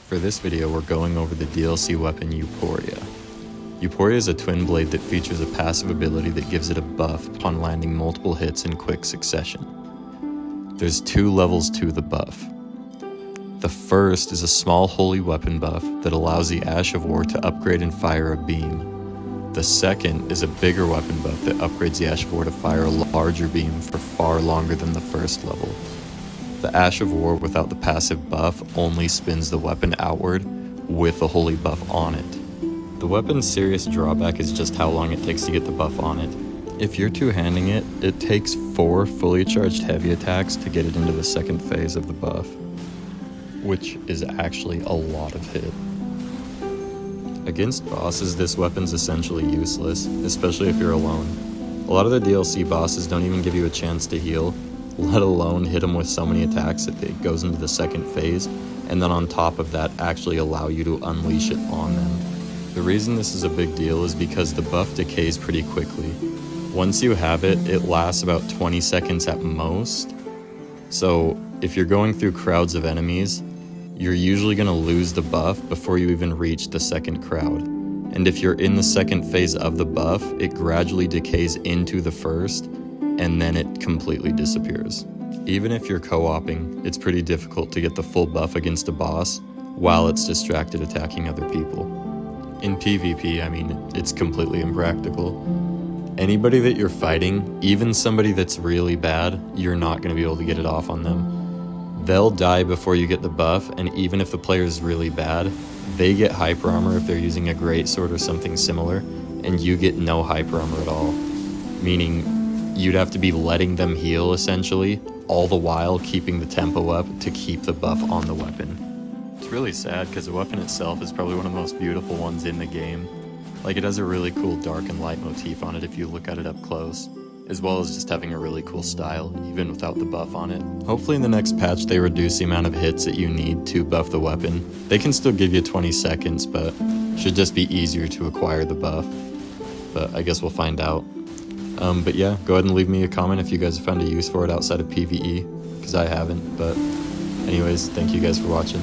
For this video, we're going over the DLC weapon Euporia. Euporia is a twin blade that features a passive ability that gives it a buff upon landing multiple hits in quick succession. There's 2 levels to the buff. The first is a small holy weapon buff that allows the Ash of War to upgrade and fire a beam. The second is a bigger weapon buff that upgrades the Ash of War to fire a larger beam for far longer than the first level. The Ash of War without the passive buff only spins the weapon outward with a holy buff on it. The weapon's serious drawback is just how long it takes to get the buff on it. If you're two-handing it, it takes 4 fully charged heavy attacks to get it into the second phase of the buff, which is actually a lot of hit. Against bosses, this weapon's essentially useless, especially if you're alone. A lot of the DLC bosses don't even give you a chance to heal, let alone hit them with so many attacks that it goes into the second phase, and then on top of that actually allow you to unleash it on them. The reason this is a big deal is because the buff decays pretty quickly. Once you have it, it lasts about 20 seconds at most, so if you're going through crowds of enemies, you're usually going to lose the buff before you even reach the second crowd. And if you're in the second phase of the buff, it gradually decays into the first, and then it completely disappears. Even if you're co-oping, it's pretty difficult to get the full buff against a boss while it's distracted attacking other people. In PvP, I mean, it's completely impractical. Anybody that you're fighting, even somebody that's really bad, you're not going to be able to get it off on them. They'll die before you get the buff, and even if the player is really bad, they get hyper armor if they're using a greatsword or something similar, and you get no hyper armor at all. Meaning, you'd have to be letting them heal, essentially, all the while keeping the tempo up to keep the buff on the weapon. It's really sad because the weapon itself is probably one of the most beautiful ones in the game. Like, it has a really cool dark and light motif on it if you look at it up close, as well as just having a really cool style, even without the buff on it. Hopefully in the next patch they reduce the amount of hits that you need to buff the weapon. They can still give you 20 seconds, but should just be easier to acquire the buff. But I guess we'll find out. But yeah, go ahead and leave me a comment if you guys have found a use for it outside of PvE, because I haven't. But anyways, thank you guys for watching.